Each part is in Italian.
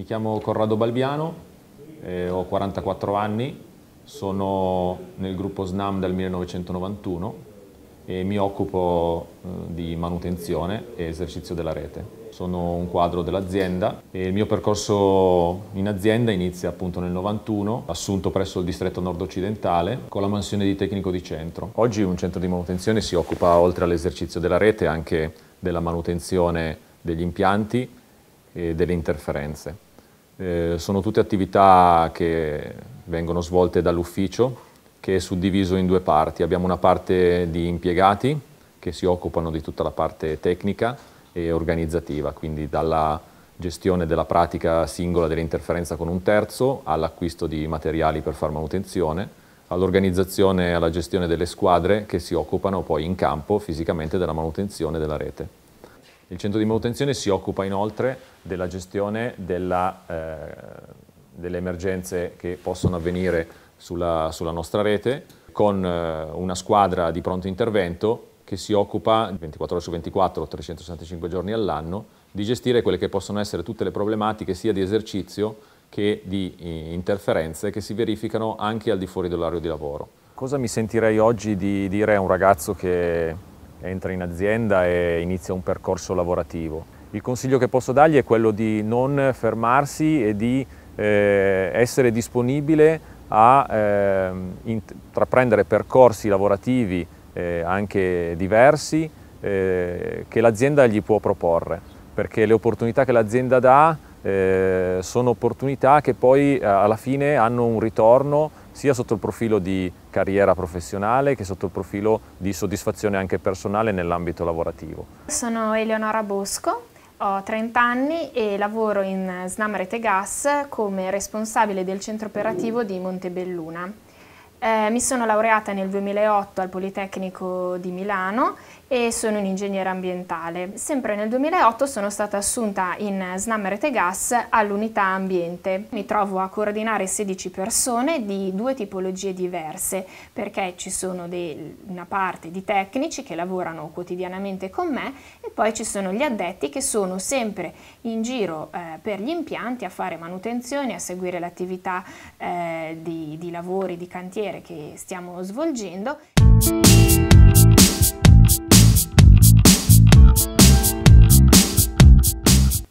chiamo Corrado Balbiano, ho 44 anni, sono nel gruppo SNAM dal 1991 e mi occupo di manutenzione e esercizio della rete. Sono un quadro dell'azienda e il mio percorso in azienda inizia appunto nel 91, assunto presso il distretto nord-occidentale con la mansione di tecnico di centro. Oggi un centro di manutenzione si occupa, oltre all'esercizio della rete, anche della manutenzione degli impianti e delle interferenze. Sono tutte attività che vengono svolte dall'ufficio, che è suddiviso in due parti. Abbiamo una parte di impiegati che si occupano di tutta la parte tecnica e organizzativa, quindi dalla gestione della pratica singola dell'interferenza con un terzo, all'acquisto di materiali per far manutenzione, all'organizzazione e alla gestione delle squadre che si occupano poi in campo fisicamente della manutenzione della rete. Il centro di manutenzione si occupa inoltre della gestione delle emergenze che possono avvenire sulla nostra rete, con una squadra di pronto intervento che si occupa 24 ore su 24, 365 giorni all'anno, di gestire quelle che possono essere tutte le problematiche sia di esercizio che di interferenze che si verificano anche al di fuori dell'orario di lavoro. Cosa mi sentirei oggi di dire a un ragazzo che entra in azienda e inizia un percorso lavorativo? Il consiglio che posso dargli è quello di non fermarsi e di essere disponibile a intraprendere percorsi lavorativi anche diversi che l'azienda gli può proporre, perché le opportunità che l'azienda dà sono opportunità che poi alla fine hanno un ritorno sia sotto il profilo di carriera professionale che sotto il profilo di soddisfazione anche personale nell'ambito lavorativo. Sono Eleonora Bosco, ho 30 anni e lavoro in SNAM Rete Gas come responsabile del centro operativo di Montebelluna. Mi sono laureata nel 2008 al Politecnico di Milano e sono un ingegnere ambientale. Sempre nel 2008 sono stata assunta in SNAM Rete Gas all'unità ambiente. Mi trovo a coordinare 16 persone di due tipologie diverse, perché ci sono una parte di tecnici che lavorano quotidianamente con me e poi ci sono gli addetti che sono sempre in giro per gli impianti a fare manutenzione, a seguire l'attività di lavori, di cantiere che stiamo svolgendo.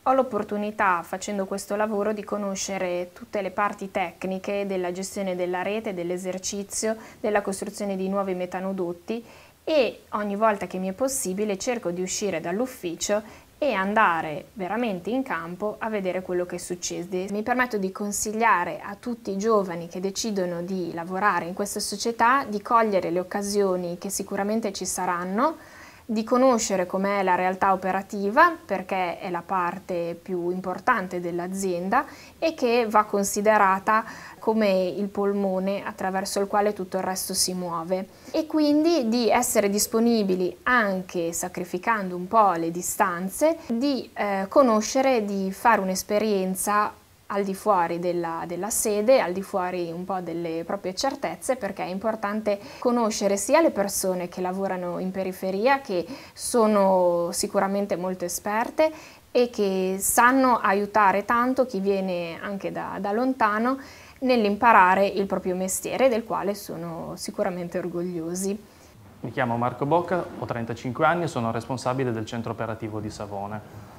Ho l'opportunità, facendo questo lavoro, di conoscere tutte le parti tecniche della gestione della rete, dell'esercizio, della costruzione di nuovi metanodotti e ogni volta che mi è possibile cerco di uscire dall'ufficio e andare veramente in campo a vedere quello che succede. Mi permetto di consigliare a tutti i giovani che decidono di lavorare in questa società di cogliere le occasioni che sicuramente ci saranno, di conoscere com'è la realtà operativa, perché è la parte più importante dell'azienda e che va considerata come il polmone attraverso il quale tutto il resto si muove, e quindi di essere disponibili, anche sacrificando un po' le distanze, di conoscere, di fare un'esperienza al di fuori della sede, al di fuori un po' delle proprie certezze, perché è importante conoscere sia le persone che lavorano in periferia, che sono sicuramente molto esperte e che sanno aiutare tanto chi viene anche da lontano nell'imparare il proprio mestiere, del quale sono sicuramente orgogliosi. Mi chiamo Marco Bocca, ho 35 anni e sono responsabile del centro operativo di Savone.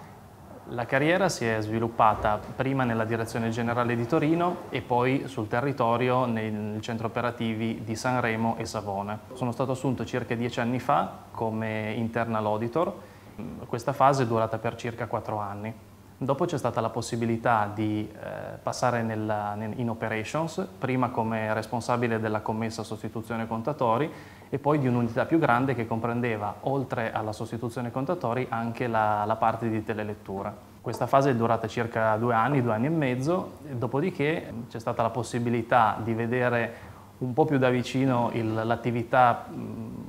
La carriera si è sviluppata prima nella direzione generale di Torino e poi sul territorio nei centri operativi di Sanremo e Savone. Sono stato assunto circa 10 anni fa come internal auditor. Questa fase è durata per circa 4 anni. Dopo c'è stata la possibilità di passare in operations, prima come responsabile della commessa sostituzione contatori e poi di un'unità più grande che comprendeva, oltre alla sostituzione contatori, anche la parte di telelettura. Questa fase è durata circa 2 anni e mezzo, dopodiché c'è stata la possibilità di vedere un po' più da vicino l'attività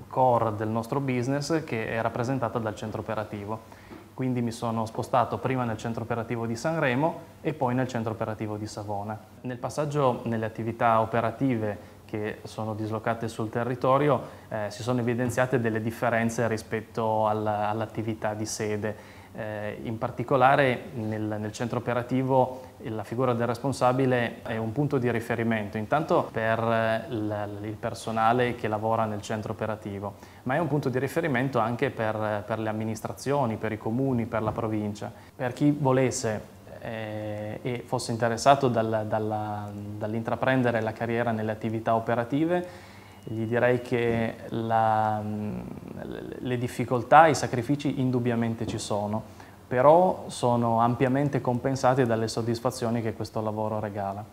core del nostro business, che è rappresentata dal centro operativo. Quindi mi sono spostato prima nel centro operativo di Sanremo e poi nel centro operativo di Savone. Nel passaggio nelle attività operative che sono dislocate sul territorio si sono evidenziate delle differenze rispetto all'attività di sede. In particolare nel centro operativo la figura del responsabile è un punto di riferimento, intanto per il personale che lavora nel centro operativo, ma è un punto di riferimento anche per le amministrazioni, per i comuni, per la provincia. Per chi volesse e fosse interessato dall'intraprendere la carriera nelle attività operative, gli direi che le difficoltà e i sacrifici indubbiamente ci sono, però sono ampiamente compensati dalle soddisfazioni che questo lavoro regala.